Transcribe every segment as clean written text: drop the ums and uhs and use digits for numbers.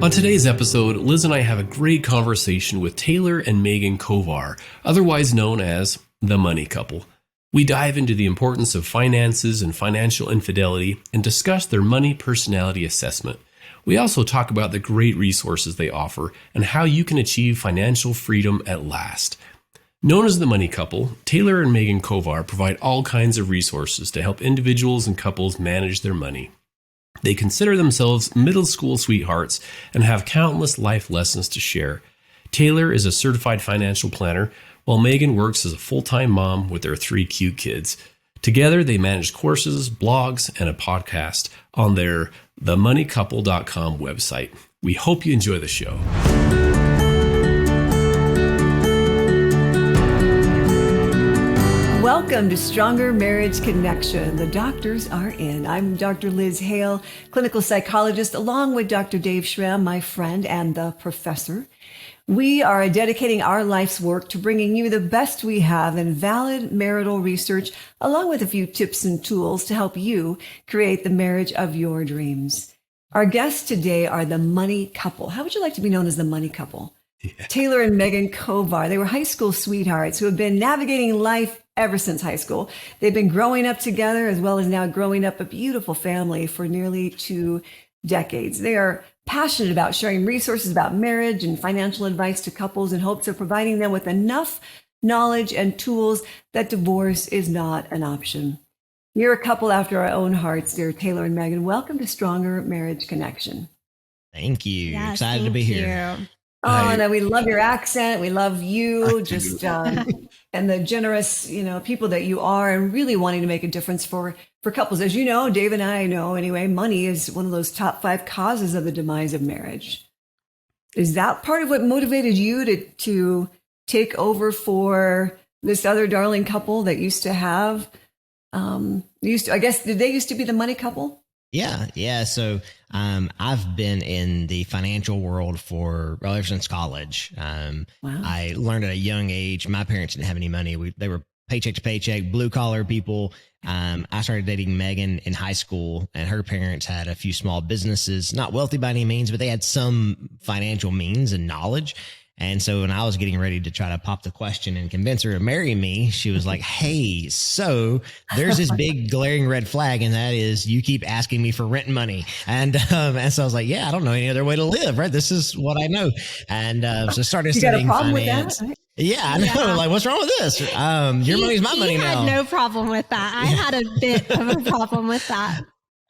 On today's episode, Liz and I have a great conversation with Taylor and Megan Kovar, otherwise known as the Money Couple. We dive into the importance of finances and financial infidelity and discuss their money personality assessment. We also talk about the great resources they offer and how you can achieve financial freedom at last. Known as the Money Couple, Taylor and Megan Kovar provide all kinds of resources to help individuals and couples manage their money. They consider themselves middle school sweethearts and have countless life lessons to share. Taylor is a certified financial planner, while Megan works as a full-time mom with their 3 cute kids. Together, they manage courses, blogs, and a podcast on their themoneycouple.com website. We hope you enjoy the show. Welcome to Stronger Marriage Connection. The doctors are in. I'm Dr. Liz Hale, clinical psychologist, along with Dr. Dave Schramm, my friend and the professor. We are dedicating our life's work to bringing you the best we have in valid marital research, along with a few tips and tools to help you create the marriage of your dreams. Our guests today are the Money Couple. How would you like to be known as the Money Couple? Yeah. Taylor and Megan Kovar. They were high school sweethearts who have been navigating life ever since high school. They've been growing up together as well as now growing up a beautiful family for nearly 2 decades. They are passionate about sharing resources about marriage and financial advice to couples in hopes of providing them with enough knowledge and tools that divorce is not an option. You're a couple after our own hearts, dear Taylor and Megan. Welcome to Stronger Marriage Connection. Thank you. Yes, Excited to be here. Oh, no, we love your accent. We love you, and the generous, people that you are, and really wanting to make a difference for couples. As you know, Dave and I know anyway, money is one of those top 5 causes of the demise of marriage. Is that part of what motivated you to take over for this other darling couple that used to have? I guess, did they used to be the Money Couple? Yeah. So I've been in the financial world ever since college. Wow. I learned at a young age. My parents didn't have any money. They were paycheck to paycheck, blue collar people. I started dating Megan in high school, and her parents had a few small businesses, not wealthy by any means, but they had some financial means and knowledge. And so when I was getting ready to try to pop the question and convince her to marry me, she was like, hey, so there's this big glaring red flag, and that is you keep asking me for rent money. And so I was like, yeah, I don't know any other way to live, right? This is what I know. And so started studying finance. With that? Yeah, I know. Yeah. Like, what's wrong with this? Your money's my money now. I had no problem with that. I had a bit of a problem with that.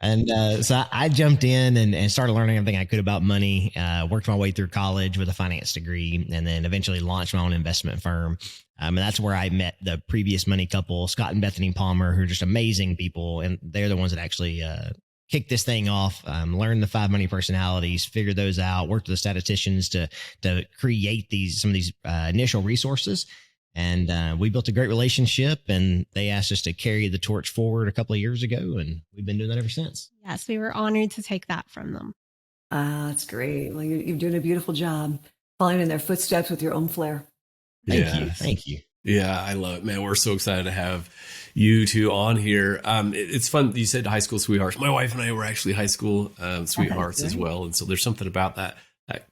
And so I jumped in and started learning everything I could about money, worked my way through college with a finance degree, and then eventually launched my own investment firm. And that's where I met the previous Money Couple, Scott and Bethany Palmer, who are just amazing people. And they're the ones that actually kicked this thing off, learned the 5 money personalities, figured those out, worked with the statisticians to create some of these initial resources. And we built a great relationship, and they asked us to carry the torch forward a couple of years ago, and we've been doing that ever since. Yes, we were honored to take that from them. That's great. Well, you're doing a beautiful job following in their footsteps with your own flair. Thank you. Yeah, I love it, man. We're so excited to have you two on here. It's fun. You said high school sweethearts. My wife and I were actually high school sweethearts as well. And so there's something about that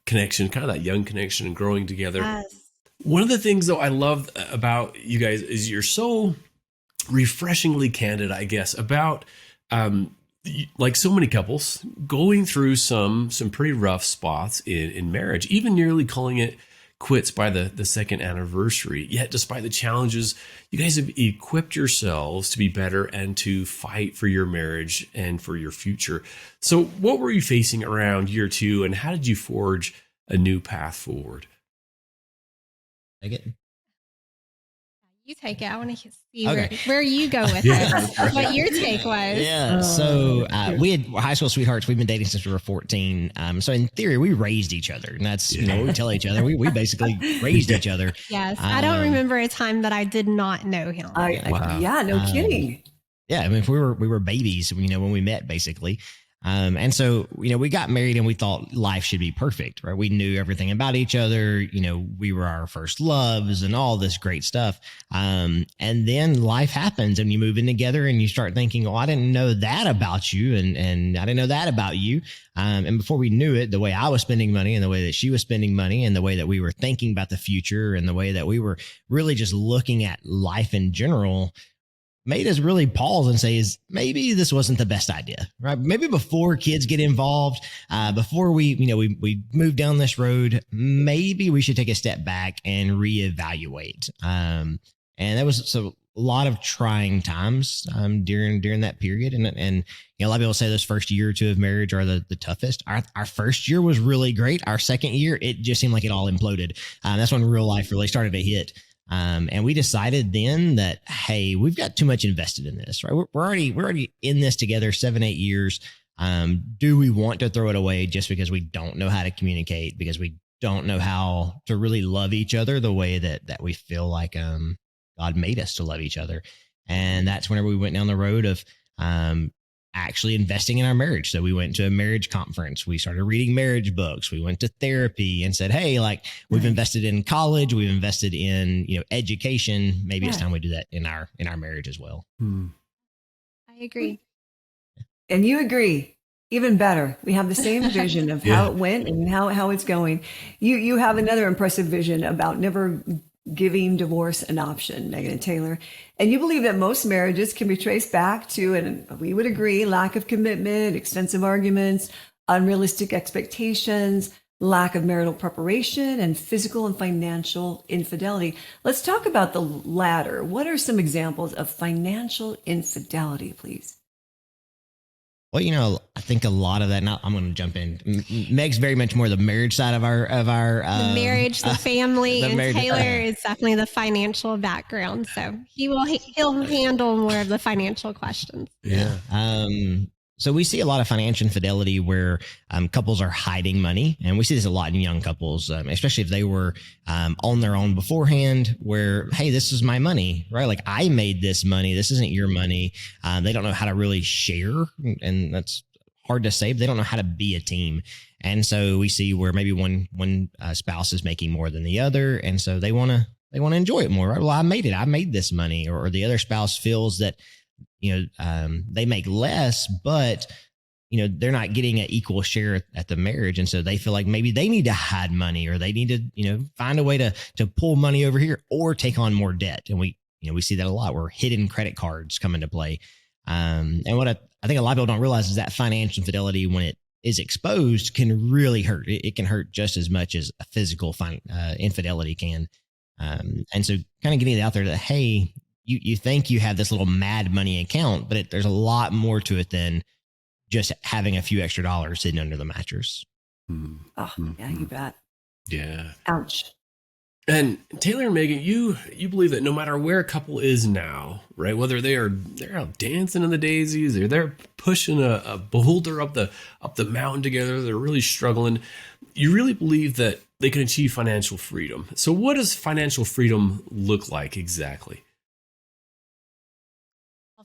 connection, kind of that young connection and growing together. Yes. One of the things, though, I love about you guys is you're so refreshingly candid, I guess, about like so many couples going through some pretty rough spots in marriage, even nearly calling it quits by the second anniversary. Yet, despite the challenges, you guys have equipped yourselves to be better and to fight for your marriage and for your future. So what were you facing around year 2, and how did you forge a new path forward? You take it. I want to see where you go with it. What your take was. Yeah. So we had high school sweethearts. We've been dating since we were 14. So in theory, we raised each other, and that's we tell each other we basically raised each other. Yes. I don't remember a time that I did not know him. Wow. Yeah. No kidding. Yeah. I mean, if we were babies, when we met, basically. And so, we got married and we thought life should be perfect, right? We knew everything about each other. We were our first loves and all this great stuff. And then life happens and you move in together and you start thinking, I didn't know that about you. And I didn't know that about you. And before we knew it, the way I was spending money and the way that she was spending money and the way that we were thinking about the future and the way that we were really just looking at life in general made us really pause and say, is maybe this wasn't the best idea, right? Maybe before kids get involved, before we move down this road, maybe we should take a step back and reevaluate. And that was a lot of trying times during that period. And a lot of people say this first year or two of marriage are the toughest. Our first year was really great. Our second year, it just seemed like it all imploded. That's when real life really started to hit. And we decided then that, hey, we've got too much invested in this, right? We're already in this together 7-8 years. Do we want to throw it away just because we don't know how to communicate, because we don't know how to really love each other the way that we feel like God made us to love each other? And that's whenever we went down the road of actually investing in our marriage. So we went to a marriage conference. We started reading marriage books. We went to therapy and said, hey, we've invested in college. We've invested in, education. Maybe it's time we do that in our marriage as well. I agree. And you agree. Even better. We have the same vision of how it went and how it's going. You have another impressive vision about never giving divorce an option, Megan and Taylor. And you believe that most marriages can be traced back to, and we would agree, lack of commitment, extensive arguments, unrealistic expectations, lack of marital preparation, and physical and financial infidelity. Let's talk about the latter. What are some examples of financial infidelity, please? Well, I think a lot of that. Now I'm going to jump in. Meg's very much more the marriage side of our the marriage, the family, the and marriage, Taylor is definitely the financial background. So he'll handle more of the financial questions. Yeah. So we see a lot of financial infidelity where couples are hiding money. And we see this a lot in young couples, especially if they were on their own beforehand where, hey, this is my money, right? Like I made this money. This isn't your money. They don't know how to really share. And that's hard to say, but they don't know how to be a team. And so we see where maybe one spouse is making more than the other. And so they want to enjoy it more, right? Well, I made it. I made this money. Or the other spouse feels that they make less, but they're not getting an equal share at the marriage. And so they feel like maybe they need to hide money or they need to, find a way to pull money over here or take on more debt. And we see that a lot where hidden credit cards come into play. And what I think a lot of people don't realize is that financial infidelity, when it is exposed, can really hurt. It can hurt just as much as a physical infidelity can. And so kind of getting it out there that, hey, you think you have this little mad money account, but there's a lot more to it than just having a few extra dollars sitting under the mattress. Oh, yeah, you bet. Yeah. Ouch. And Taylor and Megan, you believe that no matter where a couple is now, right, whether they're out dancing in the daisies or they're pushing a boulder up the mountain together, they're really struggling, you really believe that they can achieve financial freedom. So what does financial freedom look like exactly?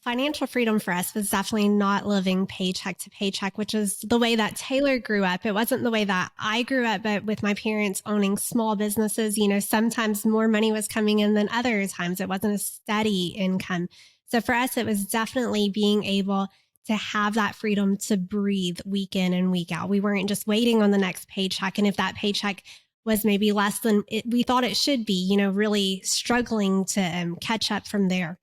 Financial freedom for us was definitely not living paycheck to paycheck, which is the way that Taylor grew up. It wasn't the way that I grew up, but with my parents owning small businesses, sometimes more money was coming in than other times. It wasn't a steady income. So for us, it was definitely being able to have that freedom to breathe week in and week out. We weren't just waiting on the next paycheck. And if that paycheck was maybe less than we thought it should be, really struggling to catch up from there.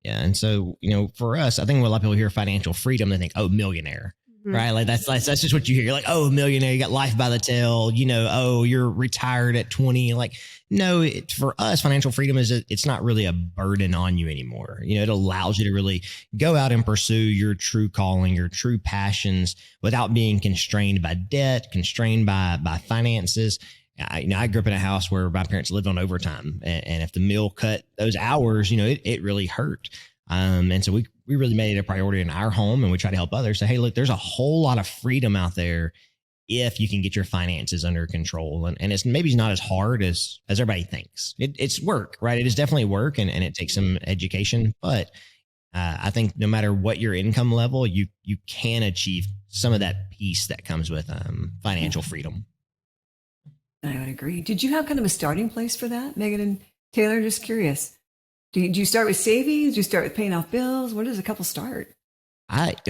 Yeah. And so, for us, I think when a lot of people hear financial freedom, they think, oh, millionaire, right? Like that's just what you hear. You're like, oh, millionaire, you got life by the tail, oh, you're retired at 20. Like, no, for us, financial freedom it's not really a burden on you anymore. It allows you to really go out and pursue your true calling, your true passions without being constrained by debt, constrained by finances. I grew up in a house where my parents lived on overtime, and if the mill cut those hours, it really hurt. And so we really made it a priority in our home, and we try to help others. So, hey, look, there's a whole lot of freedom out there if you can get your finances under control. And it's maybe not as hard as everybody thinks. It's work, right? It is definitely work, and it takes some education, but I think no matter what your income level, you can achieve some of that peace that comes with financial freedom. I would agree. Did you have kind of a starting place for that, Megan and Taylor? Just curious. Do you start with savings? Do you start with paying off bills? Where does a couple start?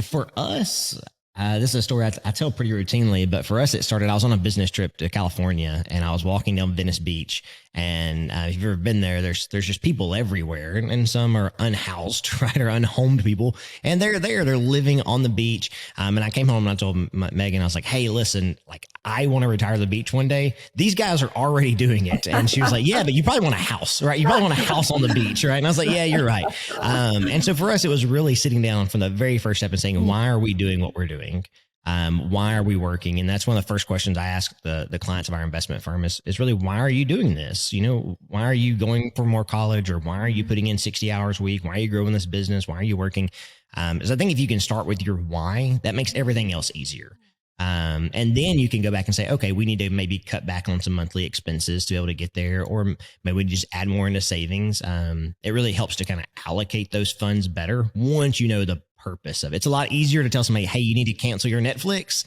For us, this is a story I tell pretty routinely, but for us, it started. I was on a business trip to California, and I was walking down Venice Beach. And if you've ever been there, there's just people everywhere, and some are unhoused, right, or unhomed people, and they're there, they're living on the beach. And I came home and I told Megan, I was like, "Hey, listen, like I want to retire to the beach one day. These guys are already doing it." And she was like, "Yeah, but you probably want a house, right? You probably want a house on the beach, right?" And I was like, "Yeah, you're right." And so for us, it was really sitting down from the very first step and saying, "Why are we doing what we're doing? Why are we working?" And that's one of the first questions I ask the clients of our investment firm is really, why are you doing this? You know, why are you going for more college, or why are you putting in 60 hours a week? Why are you growing this business? Why are you working? Because I think if you can start with your why, that makes everything else easier. And then you can go back and say, okay, we need to maybe cut back on some monthly expenses to be able to get there, or maybe we just add more into savings. It really helps to kind of allocate those funds better once you know the purpose of it. It's a lot easier to tell somebody, hey, you need to cancel your Netflix,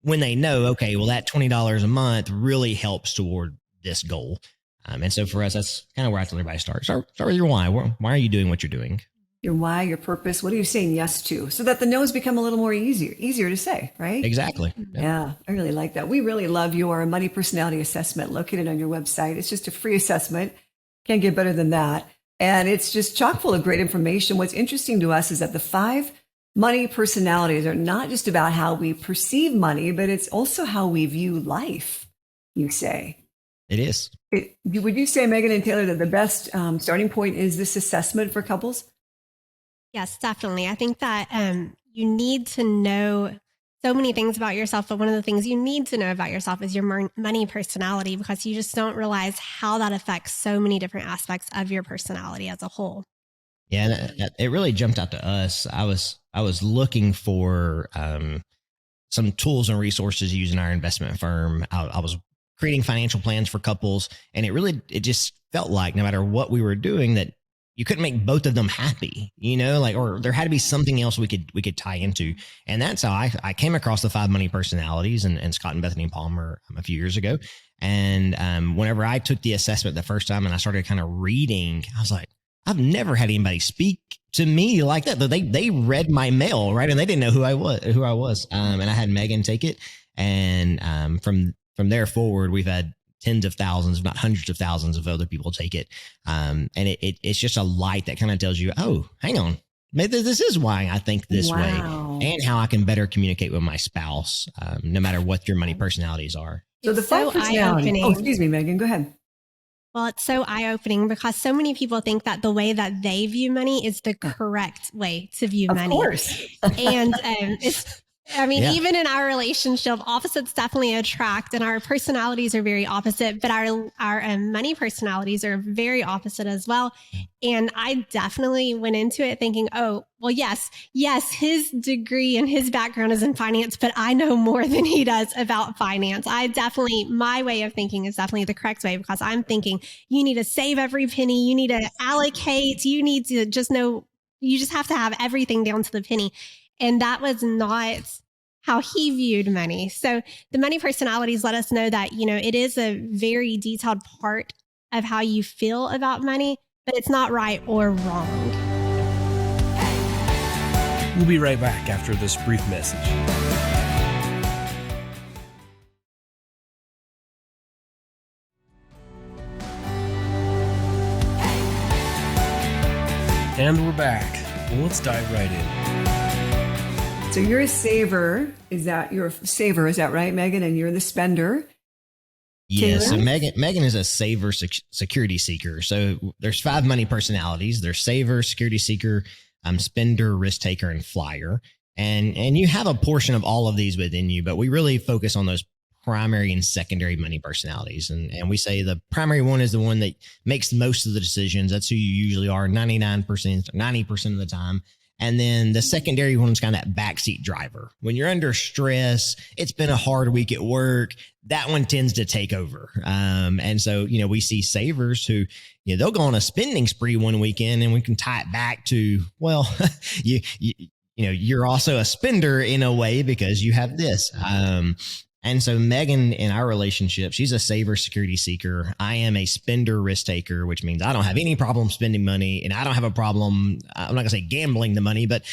when they know, okay, well, that $20 a month really helps toward this goal. And so for us, that's kind of where I tell everybody start with your why. Why are you doing what you're doing? Your why, your purpose. What are you saying yes to? So that the no's become a little more easier to say, right? Exactly. Yeah, I really like that. We really love your money personality assessment located on your website. It's just a free assessment. Can't get better than that. And it's just chock full of great information. What's interesting to us is that the 5 money personalities are not just about how we perceive money, but it's also how we view life, you say. It is. Would you say, Megan and Taylor, that the best starting point is this assessment for couples? Yes, definitely. I think that you need to know so many things about yourself, but one of the things you need to know about yourself is your money personality, because you just don't realize how that affects so many different aspects of your personality as a whole. Yeah, and it really jumped out to us. I was looking for some tools and resources to use in our investment firm. I was creating financial plans for couples, and it just felt like no matter what we were doing, that you couldn't make both of them happy, or there had to be something else we could tie into. And that's how I came across the 5 money personalities and Scott and Bethany Palmer a few years ago. And whenever I took the assessment the first time and I started kind of reading, I was like, I've never had anybody speak to me like that. They read my mail, right? And they didn't know who I was. And I had Megan take it. And from there forward, we've had tens of thousands, if not hundreds of thousands of other people take it. And it's just a light that kind of tells you, oh, hang on, maybe this is why I think this way, and how I can better communicate with my spouse, no matter what your money personalities are. So the 5 personalities. Oh, excuse me, Megan, go ahead. Well, it's so eye-opening because so many people think that the way that they view money is the correct way to view money. Of course. And even in our relationship, opposites definitely attract, and our personalities are very opposite, but our money personalities are very opposite as well. And I definitely went into it thinking, oh, well, yes, his degree and his background is in finance, but I know more than he does about finance. My way of thinking is definitely the correct way, because I'm thinking you need to save every penny, you need to allocate, you need to just know, you just have to have everything down to the penny. And that was not how he viewed money. So the money personalities let us know that, it is a very detailed part of how you feel about money, but it's not right or wrong. We'll be right back after this brief message. And we're back. Well, let's dive right in. So you're a saver. Is that right, Megan? And you're the spender. Yes. So Megan is a saver, security seeker. So there's 5 money personalities. There's saver, security seeker, spender, risk taker, and flyer. And you have a portion of all of these within you, but we really focus on those primary and secondary money personalities. And we say the primary one is the one that makes most of the decisions. That's who you usually are 99%, 90% of the time. And then the secondary one's kind of that backseat driver. When you're under stress, it's been a hard week at work, that one tends to take over. And so, we see savers who, they'll go on a spending spree one weekend, and we can tie it back to, well, you're also a spender in a way because you have this. And so Megan, in our relationship, she's a saver, security seeker. I am a spender, risk taker, which means I don't have any problem spending money, and I don't have a problem. I'm not gonna say gambling the money, but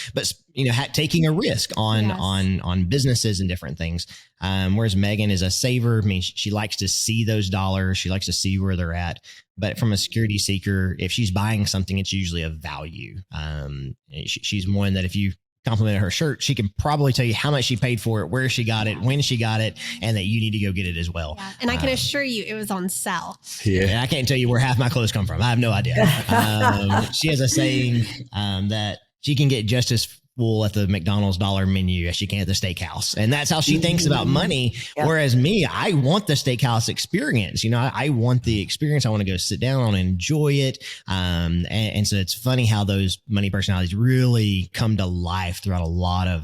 taking a risk on businesses and different things. Whereas Megan is a saver. I mean, she likes to see those dollars. She likes to see where they're at. But from a security seeker, if she's buying something, it's usually of value. She's one that if you complimented her shirt, she can probably tell you how much she paid for it, where she got it, when she got it, and that you need to go get it as well. Yeah. And I can assure you it was on sale. Yeah. And I can't tell you where half my clothes come from. I have no idea. She has a saying that she can get just as full at the McDonald's dollar menu as she can at the steakhouse. And that's how she thinks about money. Yeah. Whereas me, I want the steakhouse experience. I want the experience. I want to go sit down and enjoy it. And so it's funny how those money personalities really come to life throughout a lot of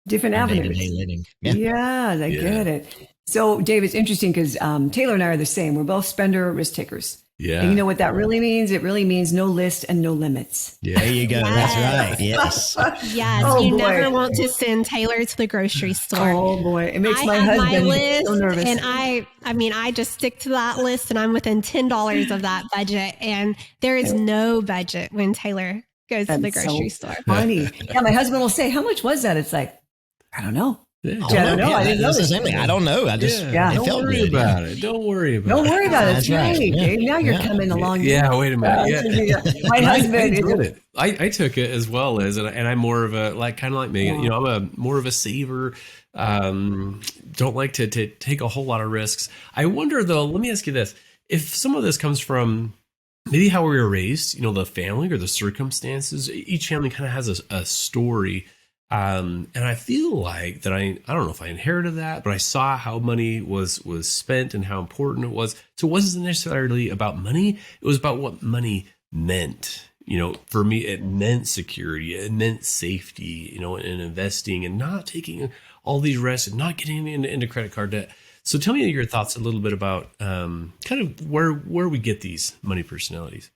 different avenues. Day-to-day living. Yeah, I get it. So Dave, it's interesting because Taylor and I are the same. We're both spender risk takers. Yeah. And you know what that really means? It really means no list and no limits. Yeah. There you go. Yes. That's right. Yes. Yes. Oh, you boy. Never want to send Taylor to the grocery store. Oh boy. It makes my husband so nervous. And I just stick to that list, and I'm within $10 of that budget. And there is no budget when Taylor goes to the grocery store. Funny. Yeah. My husband will say, how much was that? It's like, I don't know. Yeah. I don't know. I didn't know this. I don't know. I just Don't worry about it. Don't worry about it. Don't worry about it. That's right. Dave. Now you're coming along. Yeah, wait a minute. My husband I did it. I took it as well as, and I'm more of a kind of like Megan. I'm more of a saver. Don't like to take a whole lot of risks. I wonder though. Let me ask you this: if some of this comes from maybe how we were raised, the family or the circumstances. Each family kind of has a story. And I feel like that I don't know if I inherited that, but I saw how money was spent and how important it was. So it wasn't necessarily about money. It was about what money meant. For me, it meant security. It meant safety, and investing and not taking all these risks and not getting into credit card debt. So tell me your thoughts a little bit about kind of where we get these money personalities.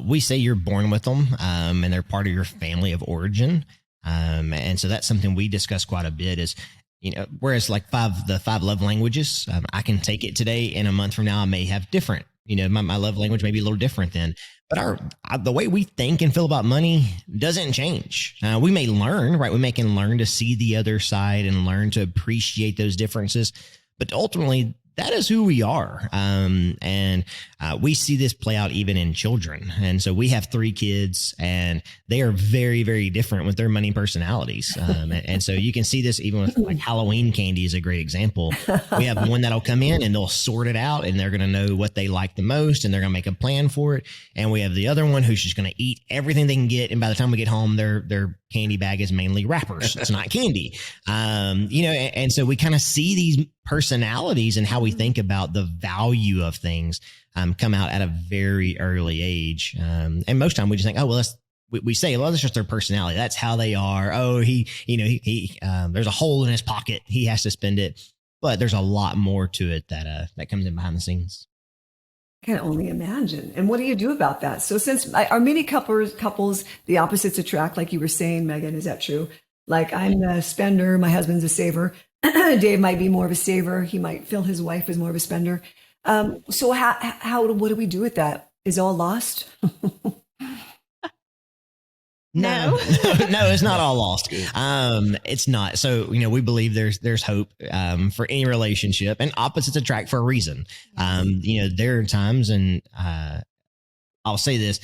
We say you're born with them, and they're part of your family of origin. And so that's something we discuss quite a bit is, whereas like the five love languages, I can take it today and a month from now, I may have different, my love language may be a little different then, but the way we think and feel about money doesn't change. We may learn, right? We can learn to see the other side and learn to appreciate those differences, but ultimately that is who we are. And we see this play out even in children. And so we have 3 kids and they are very, very different with their money personalities. And so you can see this even with like Halloween candy is a great example. We have one that'll come in and they'll sort it out and they're going to know what they like the most and they're going to make a plan for it. And we have the other one who's just going to eat everything they can get. And by the time we get home, their candy bag is mainly wrappers. It's not candy. And so we kind of see these personalities and how we think about the value of things come out at a very early age. And most time we just think, oh, well, we say, well, that's just their personality. That's how they are. Oh, he there's a hole in his pocket. He has to spend it. But there's a lot more to it that comes in behind the scenes. I can only imagine. And what do you do about that? So since are many couples, the opposites attract, like you were saying, Megan, is that true? Like I'm a spender, my husband's a saver. Dave might be more of a saver. He might feel his wife is more of a spender. So what do we do with that? Is all lost? No, it's not all lost. It's not. So, we believe there's hope, for any relationship and opposites attract for a reason. There are times and, I'll say this,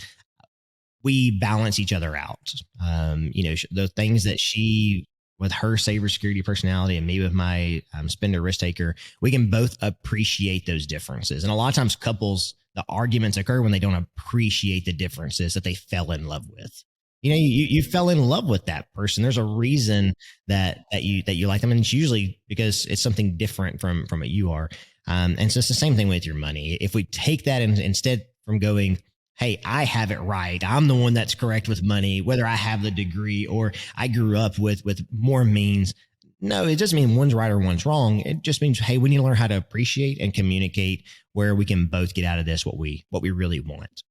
we balance each other out. The things that she, with her saver security personality and me with my spender risk taker, we can both appreciate those differences. And a lot of times couples, the arguments occur when they don't appreciate the differences that they fell in love with. You fell in love with that person. There's a reason that you like them. And it's usually because it's something different from what you are. And so it's the same thing with your money. If we take that and instead from going, hey, I have it right. I'm the one that's correct with money, whether I have the degree or I grew up with more means. No, it doesn't mean one's right or one's wrong. It just means, hey, we need to learn how to appreciate and communicate where we can both get out of this what we really want.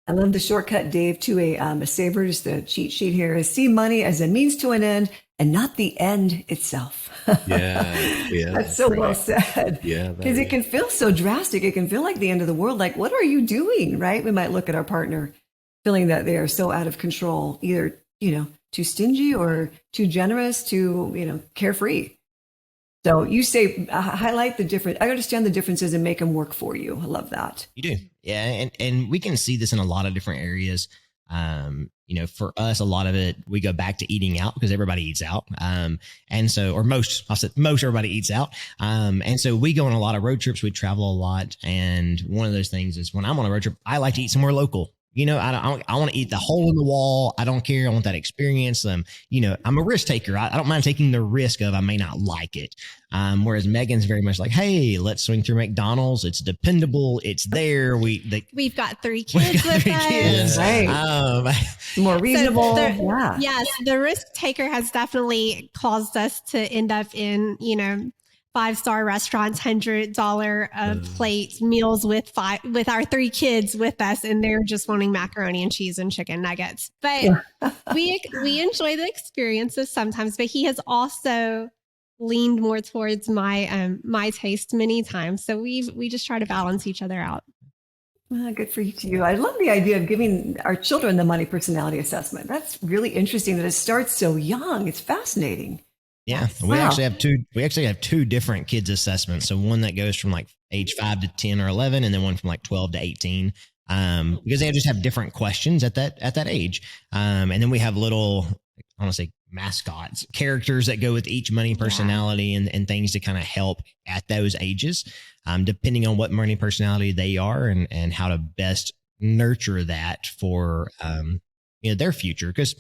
I love the shortcut, Dave, to a saver. Just the cheat sheet here is see money as a means to an end and not the end itself. Yeah. That's so well said. Yeah. Because it can feel so drastic. It can feel like the end of the world. Like, what are you doing? Right? We might look at our partner feeling that they are so out of control, either, too stingy or too generous, too, carefree. So you say highlight the difference. I understand the differences and make them work for you. I love that. You do. Yeah. And we can see this in a lot of different areas. For us, a lot of it, we go back to eating out because everybody eats out. Most everybody eats out. And so we go on a lot of road trips. We travel a lot. And one of those things is when I'm on a road trip, I like to eat somewhere local. I want to eat the hole in the wall. I don't care. I want that experience. I'm a risk taker. I don't mind taking the risk of I may not like it. Whereas Megan's very much like, hey, let's swing through McDonald's. It's dependable. It's there. We've got 3 kids with us. Right. More reasonable. Yes, the risk taker has definitely caused us to end up in, 5-star restaurants, $100 a plate meals with our 3 kids with us, and they're just wanting macaroni and cheese and chicken nuggets. But we enjoy the experiences sometimes. But he has also leaned more towards my taste many times. So we just try to balance each other out. Good for you. I love the idea of giving our children the money personality assessment. That's really interesting that it starts so young. It's fascinating. Yeah, we actually have two different kids assessments. So one that goes from like age 5 to 10 or 11, and then one from like 12 to 18. Because they just have different questions at that age. And then we have little, I want to say mascots, characters that go with each money personality and things to kind of help at those ages, depending on what money personality they are and how to best nurture that for their future. Because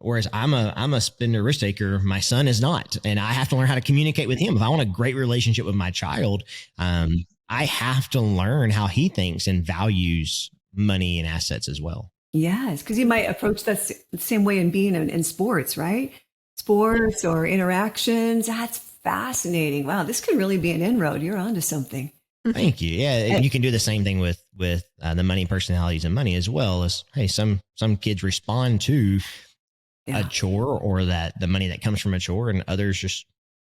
whereas I'm a spender risk taker, my son is not, and I have to learn how to communicate with him. If I want a great relationship with my child, I have to learn how he thinks and values money and assets as well. Yes, because you might approach that the same way in being in sports, right? Sports or interactions. That's fascinating. Wow, this could really be an inroad. You're onto something. Thank you. Yeah, and you can do the same thing with the money personalities and money as well. As hey, some kids respond to a chore or the money that comes from a chore, and others just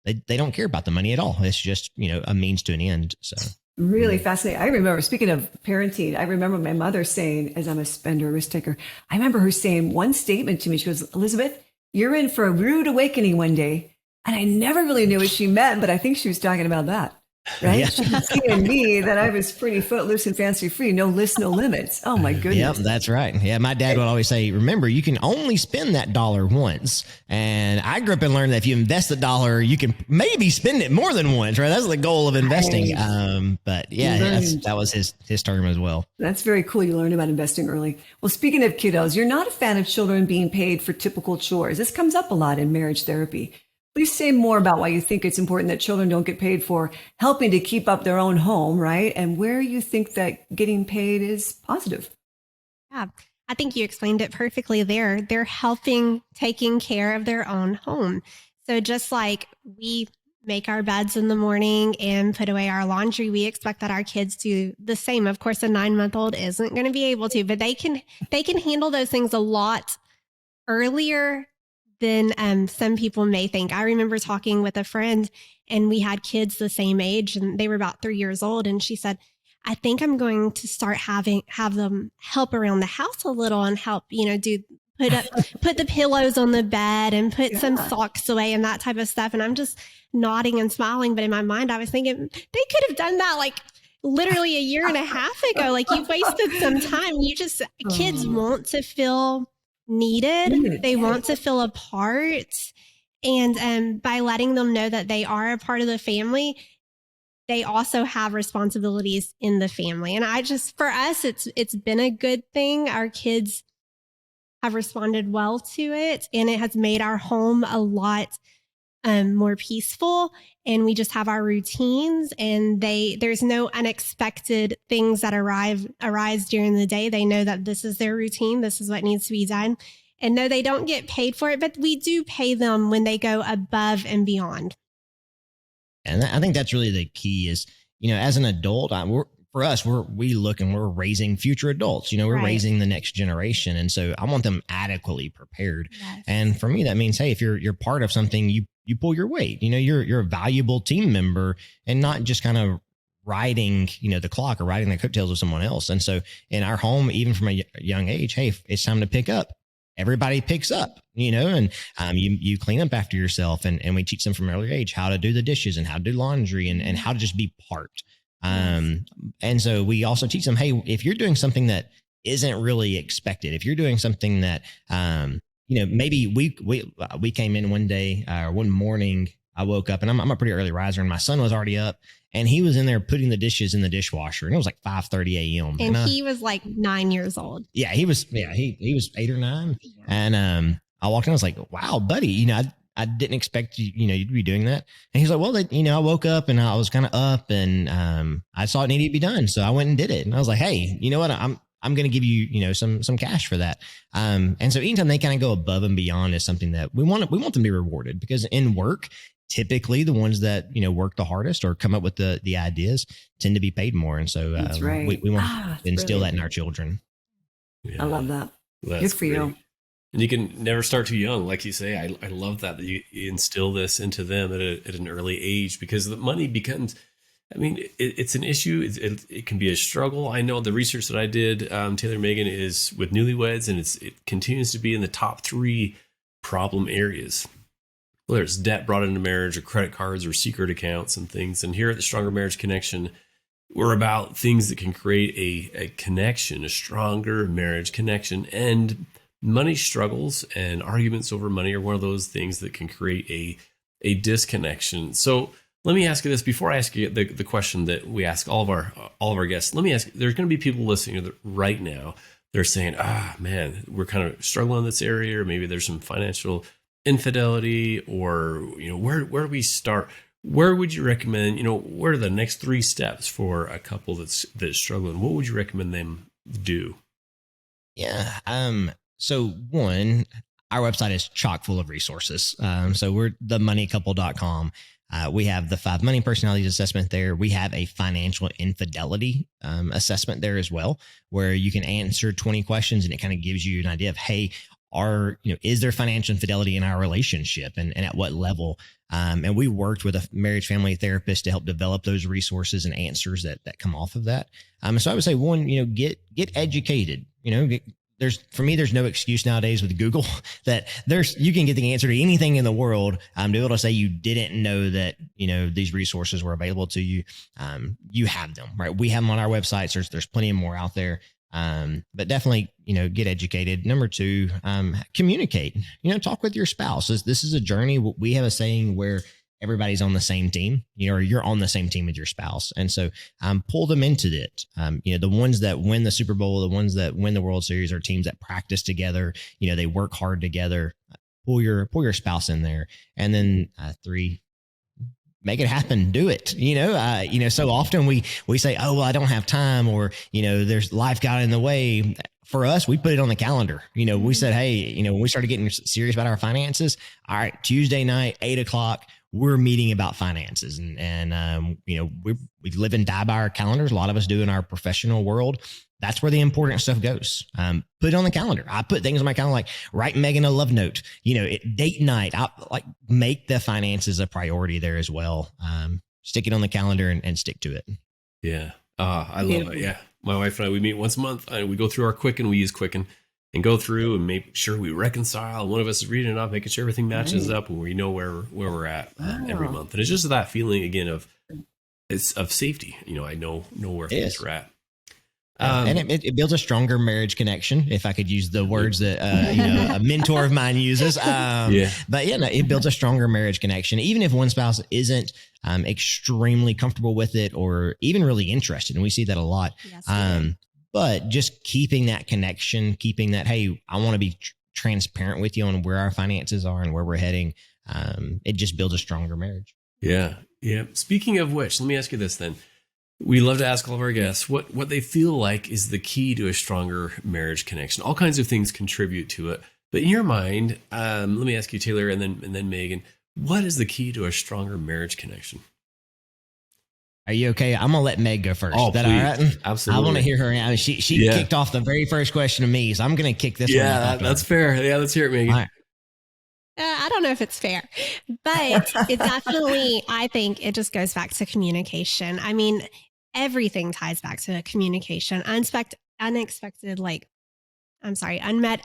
they don't care about the money at all. It's just a means to an end. So really fascinating. I remember, speaking of parenting, I remember my mother saying, as I'm a spender risk taker, I remember her saying one statement to me. She goes, Elizabeth, you're in for a rude awakening one day. And I never really knew what she meant, but I think she was talking about that. Right? Yeah. She could see in me that I was pretty footloose and fancy free. No list, no limits. Oh my goodness. Yep, that's right. Yeah, my dad would always say, remember, you can only spend that dollar once. And I grew up and learned that if you invest the dollar, you can maybe spend it more than once, right? That's the goal of investing. Right. But yeah, that was his term as well. That's very cool. You learned about investing early. Well, speaking of kiddos, you're not a fan of children being paid for typical chores. This comes up a lot in marriage therapy. Please say more about why you think it's important that children don't get paid for helping to keep up their own home, right? And where you think that getting paid is positive. Yeah, I think you explained it perfectly there. They're helping taking care of their own home. So just like we make our beds in the morning and put away our laundry, we expect that our kids do the same. Of course, a 9-month-old isn't going to be able to, but they can handle those things a lot earlier than some people may think. I remember talking with a friend, and we had kids the same age, and they were about 3 years old. And she said, I think I'm going to start have them help around the house a little and help, put the pillows on the bed and put some socks away and that type of stuff. And I'm just nodding and smiling. But in my mind, I was thinking they could have done that like literally a year and a half ago. Like, you've wasted some time. Kids want to feel needed. They want to feel a part. And by letting them know that they are a part of the family, they also have responsibilities in the family. And for us, it's been a good thing. Our kids have responded well to it, and it has made our home a lot more peaceful, and we just have our routines, and there's no unexpected things that arise during the day. They know that this is their routine. This is what needs to be done. And no, they don't get paid for it, but we do pay them when they go above and beyond. And I think that's really the key is, as an adult, we look and we're raising future adults, we're Right. raising the next generation. And so I want them adequately prepared. Yes. And for me, that means, hey, if you're part of something, you pull your weight, you're a valuable team member and not just kind of riding, the clock or riding the coattails of someone else. And so in our home, even from a young age, hey, if it's time to pick up, everybody picks up, and you clean up after yourself. And we teach them from an early age how to do the dishes and how to do laundry and how to just be part. And so we also teach them, hey, if you're doing something that isn't really expected, if you're doing something that, maybe we came in one day, one morning, I woke up and I'm a pretty early riser and my son was already up and he was in there putting the dishes in the dishwasher and it was like 5:30 a.m. And he was like 9 years old. Yeah, he was 8 or 9. And I walked in, I was like, wow, buddy, I didn't expect you'd be doing that. And he's like, well, I woke up and I was kind of up and I saw it needed to be done. So I went and did it. And I was like, hey, you know what? I'm going to give you, some cash for that. And so anytime they kind of go above and beyond is something that we want them to be rewarded, because in work, typically the ones that, work the hardest or come up with the ideas tend to be paid more. And so That's right. we want to instill brilliant. that in our children. Yeah. I love that. That's Good for you. great. And you can never start too young. Like you say, I love that you instill this into them at an early age, because the money becomes, it's an issue. It can be a struggle. I know the research that I did, Taylor Megan, is with newlyweds, and it continues to be in the top 3 problem areas. Whether it's debt brought into marriage or credit cards or secret accounts and things. And here at the Stronger Marriage Connection, we're about things that can create a connection, a stronger marriage connection. And money struggles and arguments over money are one of those things that can create a disconnection. So let me ask you this before I ask you the question that we ask all of our guests. Let me ask, there's going to be people listening right now. They're saying, man, we're kind of struggling in this area, or maybe there's some financial infidelity, or, where do we start? Where would you recommend, what are the next 3 steps for a couple that's struggling? What would you recommend them do? Yeah. So one, our website is chock full of resources. So we're themoneycouple.com. We have the 5 money personalities assessment there. We have a financial infidelity assessment there as well, where you can answer 20 questions and it kind of gives you an idea of, hey, is there financial infidelity in our relationship and at what level? And we worked with a marriage family therapist to help develop those resources and answers that come off of that. So I would say one, get educated, there's no excuse nowadays with Google that you can get the answer to anything in the world. To be able to say you didn't know that, these resources were available to you. You have them, right? We have them on our websites. There's plenty more out there. But definitely, get educated. Number 2, communicate, talk with your spouse. This is a journey. We have a saying where everybody's on the same team, or you're on the same team with your spouse. And so, pull them into it. The ones that win the Super Bowl, the ones that win the World Series are teams that practice together. They work hard together. Pull your spouse in there. And then 3, make it happen. Do it. So often we say, oh, well, I don't have time, or, there's life got in the way. For us, we put it on the calendar. We said, hey, when we started getting serious about our finances, all right, Tuesday night, 8:00, we're meeting about finances. And we live and die by our calendars. A lot of us do in our professional world. That's where the important stuff goes. Put it on the calendar. I put things on my calendar, like write Megan a love note, date night. I make the finances a priority there as well. Stick it on the calendar and stick to it. Yeah. I love it. Yeah. My wife and I, we meet once a month and we go through our Quicken. We use Quicken and go through and make sure we reconcile. One of us is reading it off, making sure everything matches up, and we know where we're at every month. And it's just that feeling again of safety. I know where things are at. And it builds a stronger marriage connection, if I could use the words that a mentor of mine uses. But it builds a stronger marriage connection, even if one spouse isn't extremely comfortable with it or even really interested. And we see that a lot. Yes, but just keeping that connection, keeping that, hey, I want to be transparent with you on where our finances are and where we're heading. it just builds a stronger marriage. Yeah. Yeah. Speaking of which, let me ask you this then. We love to ask all of our guests what they feel like is the key to a stronger marriage connection. All kinds of things contribute to it. But in your mind, let me ask you, Taylor, and then Megan, what is the key to a stronger marriage connection? Are you okay? I'm gonna let Meg go first. Oh, is that please. all right? Absolutely. I want to hear her. I mean, she kicked off the very first question to me, so I'm gonna kick this one. Yeah, that's fair. Yeah, let's hear it, Megan. All right. I don't know if it's fair, but it definitely, I think it just goes back to communication. I mean, everything ties back to communication. Unmet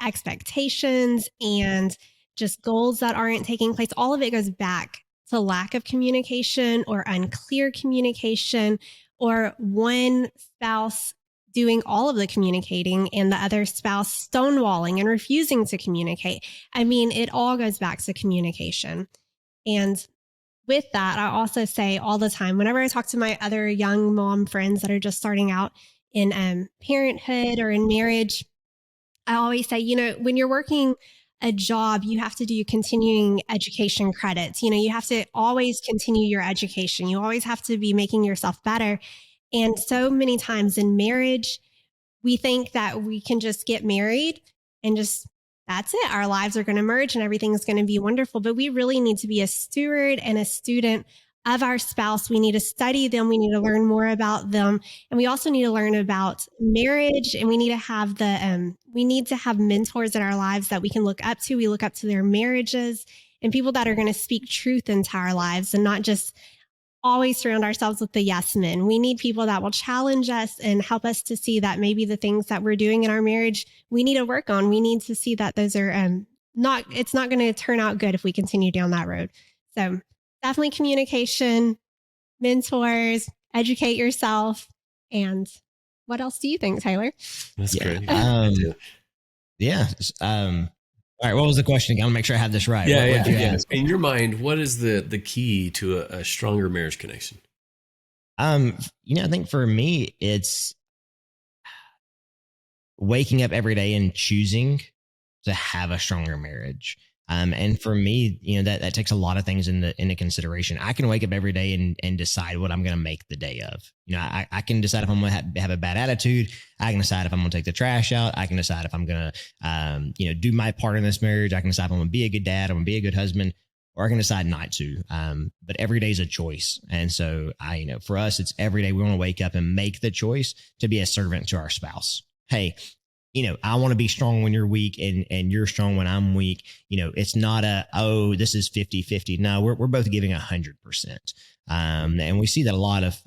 expectations and just goals that aren't taking place. All of it goes back to lack of communication or unclear communication, or one spouse doing all of the communicating and the other spouse stonewalling and refusing to communicate. I mean, it all goes back to communication. And with that, I also say all the time, whenever I talk to my other young mom friends that are just starting out in parenthood or in marriage, I always say, when you're working a job, you have to do continuing education credits. You have to always continue your education. You always have to be making yourself better. And so many times in marriage, we think that we can just get married and that's it. Our lives are going to merge and everything's going to be wonderful. But we really need to be a steward and a student of our spouse. We need to study them. We need to learn more about them. And we also need to learn about marriage. And we need to have mentors in our lives that we can look up to. We look up to their marriages and people that are going to speak truth into our lives and not just always surround ourselves with the yes men. We need people that will challenge us and help us to see that maybe the things that we're doing in our marriage, we need to work on. We need to see that those are it's not going to turn out good if we continue down that road. So definitely communication, mentors, educate yourself. And what else do you think, Taylor? That's great. Yeah. All right. What was the question again? I'll make sure I have this right. Yeah. In your mind, what is the key to a stronger marriage connection? I think for me, it's waking up every day and choosing to have a stronger marriage. And for me, that takes a lot of things into consideration. I can wake up every day and decide what I'm going to make the day of. I can decide if I'm going to have a bad attitude. I can decide if I'm going to take the trash out. I can decide if I'm going to, do my part in this marriage. I can decide if I'm going to be a good dad. I'm going to be a good husband, or I can decide not to. But every day is a choice. And so for us, it's every day we want to wake up and make the choice to be a servant to our spouse. Hey, I want to be strong when you're weak and you're strong when I'm weak. It's not this is 50-50. No, we're both giving 100%. And we see that a lot of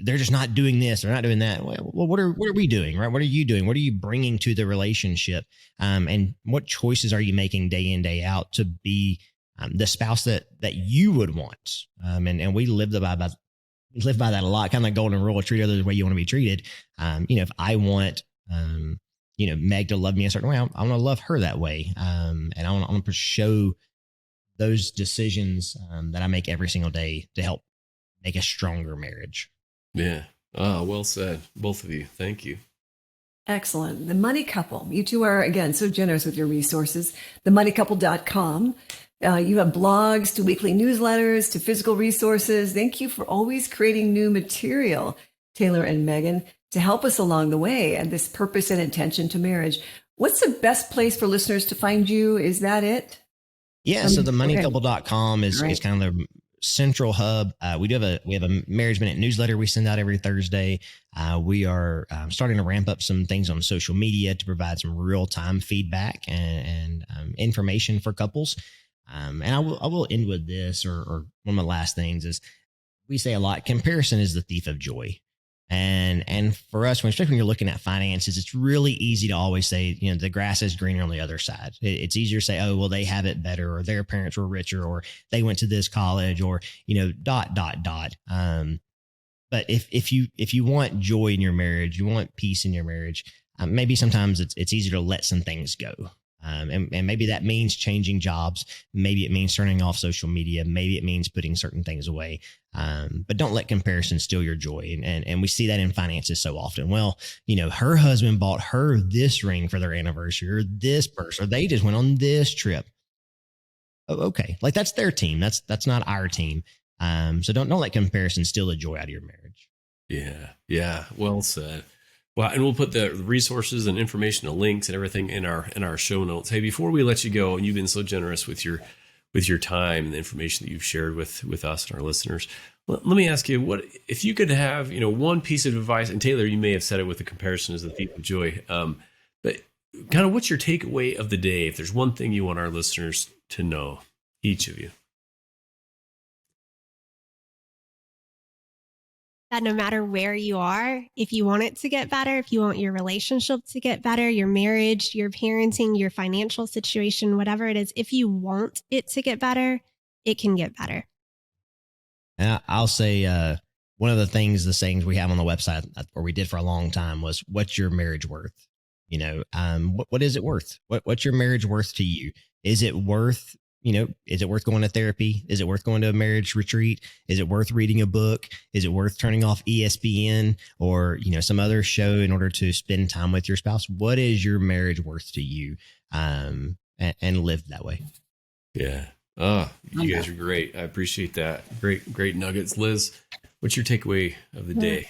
they're just not doing this. They're not doing that. Well, what are we doing? Right. What are you doing? What are you bringing to the relationship? And what choices are you making day in, day out to be the spouse that you would want? And we live by that a lot, kind of like golden rule, treat others the way you want to be treated. If I want, Meg to love me a certain way, I want to love her that way. And I want to show those decisions that I make every single day to help make a stronger marriage. Yeah. Oh, well said. Both of you. Thank you. Excellent. The Money Couple. You two are, again, so generous with your resources. themoneycouple.com. You have blogs to weekly newsletters to physical resources. Thank you for always creating new material, Taylor and Megan, to help us along the way and this purpose and intention to marriage. What's the best place for listeners to find you? Is that it? Yeah. So themoneycouple.com is kind of the central hub. We have a Marriage Minute newsletter we send out every Thursday. We are starting to ramp up some things on social media to provide some real-time feedback and information for couples. And I will end with this, or one of my last things is we say a lot, comparison is the thief of joy. And for us, especially when you're looking at finances, it's really easy to always say, the grass is greener on the other side. It's easier to say, oh, well, they have it better, or their parents were richer, or they went to this college, or, dot. But if you want joy in your marriage, you want peace in your marriage, maybe sometimes it's easier to let some things go. And maybe that means changing jobs. Maybe it means turning off social media. Maybe it means putting certain things away. But don't let comparison steal your joy. And we see that in finances so often. Well, her husband bought her this ring for their anniversary, or this purse, or they just went on this trip. oh, okay, like that's their team. That's not our team. So don't let comparison steal the joy out of your marriage. Yeah. Well said. Well, and we'll put the resources and information and links and everything in our show notes. Hey, before we let you go, and you've been so generous with your time and the information that you've shared with us and our listeners, let me ask you, what if you could have, one piece of advice, and Taylor, you may have said it with the comparison as the thief of joy, but kind of what's your takeaway of the day? If there's one thing you want our listeners to know, each of you. That no matter where you are, if you want it to get better, if you want your relationship to get better, your marriage, your parenting, your financial situation, whatever it is, if you want it to get better, it can get better. And I'll say one of the sayings we have on the website, or we did for a long time, was, what's your marriage worth? What is it worth? What's your marriage worth to you? Is it worth going to therapy? Is it worth going to a marriage retreat? Is it worth reading a book? Is it worth turning off ESPN or, some other show in order to spend time with your spouse? What is your marriage worth to you? And live that way. Yeah. Oh, you guys are great. I appreciate that. Great nuggets. Liz, what's your takeaway of the day?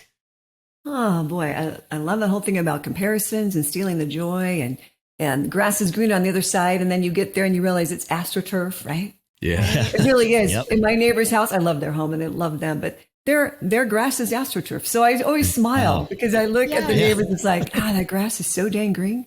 Oh boy, I love that whole thing about comparisons and stealing the joy, and grass is green on the other side, and then you get there and you realize it's AstroTurf, right? Yeah, it really is. Yep. In my neighbor's house, I love their home and I love them, but their grass is AstroTurf. So I always smile because I look at the neighbors. It's like, that grass is so dang green,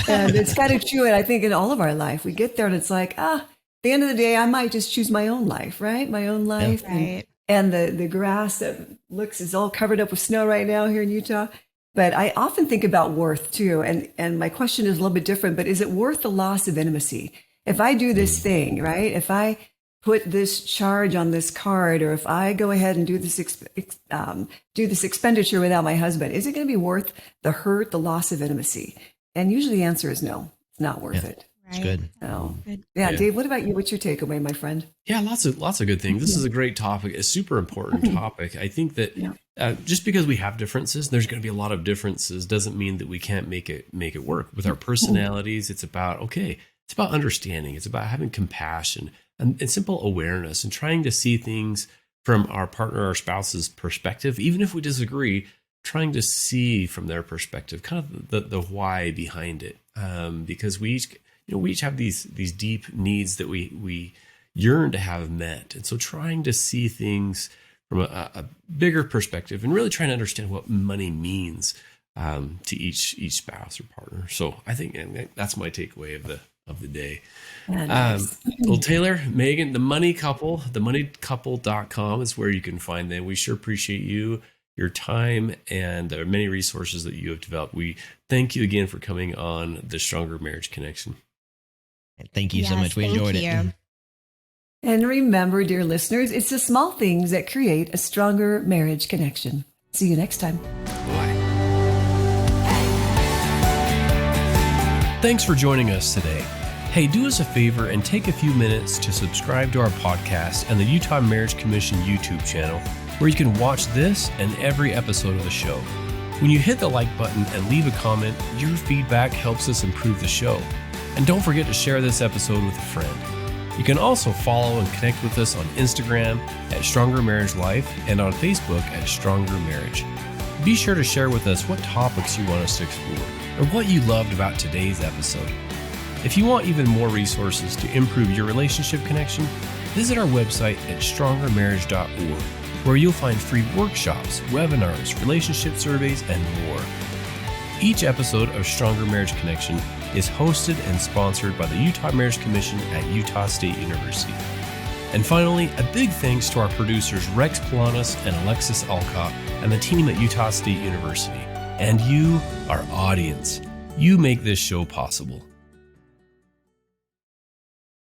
and it's kind of true. And I think in all of our life, we get there and it's like, at the end of the day, I might just choose my own life, right? My own life. Yeah. Right. And the grass that is all covered up with snow right now here in Utah. But I often think about worth too. And my question is a little bit different, but is it worth the loss of intimacy? If I do this thing, right? If I put this charge on this card, or if I go ahead and do this expenditure without my husband, is it going to be worth the hurt, the loss of intimacy? And usually the answer is no, it's not worth it. It's good. So, Good. yeah, Dave, what about you? What's your takeaway, my friend? Yeah, lots of good things. This is a great topic, a super important topic. I think that just because we have differences, there's going to be a lot of differences, doesn't mean that we can't make it work. With our personalities, it's about understanding. It's about having compassion and simple awareness, and trying to see things from our partner, our spouse's perspective, even if we disagree, trying to see from their perspective, kind of the why behind it, because we each have these deep needs that we yearn to have met. And so trying to see things from a bigger perspective, and really trying to understand what money means to each spouse or partner. So I think that's my takeaway of the day. Yeah, nice. Well, Taylor, Megan, the Money Couple, themoneycouple.com is where you can find them. We sure appreciate your time, and there are many resources that you have developed. We thank you again for coming on the Stronger Marriage Connection. Thank you so much. We enjoyed it. And remember, dear listeners, it's the small things that create a stronger marriage connection. See you next time. Bye. Thanks for joining us today. Hey, do us a favor and take a few minutes to subscribe to our podcast and the Utah Marriage Commission YouTube channel, where you can watch this and every episode of the show. When you hit the like button and leave a comment, your feedback helps us improve the show. And don't forget to share this episode with a friend. You can also follow and connect with us on Instagram at Stronger Marriage Life and on Facebook at Stronger Marriage. Be sure to share with us what topics you want us to explore or what you loved about today's episode. If you want even more resources to improve your relationship connection, visit our website at strongermarriage.org, where you'll find free workshops, webinars, relationship surveys, and more. Each episode of Stronger Marriage Connection is hosted and sponsored by the Utah Marriage Commission at Utah State University. And finally, a big thanks to our producers Rex Polanis and Alexis Alcott and the team at Utah State University. And you, our audience, you make this show possible.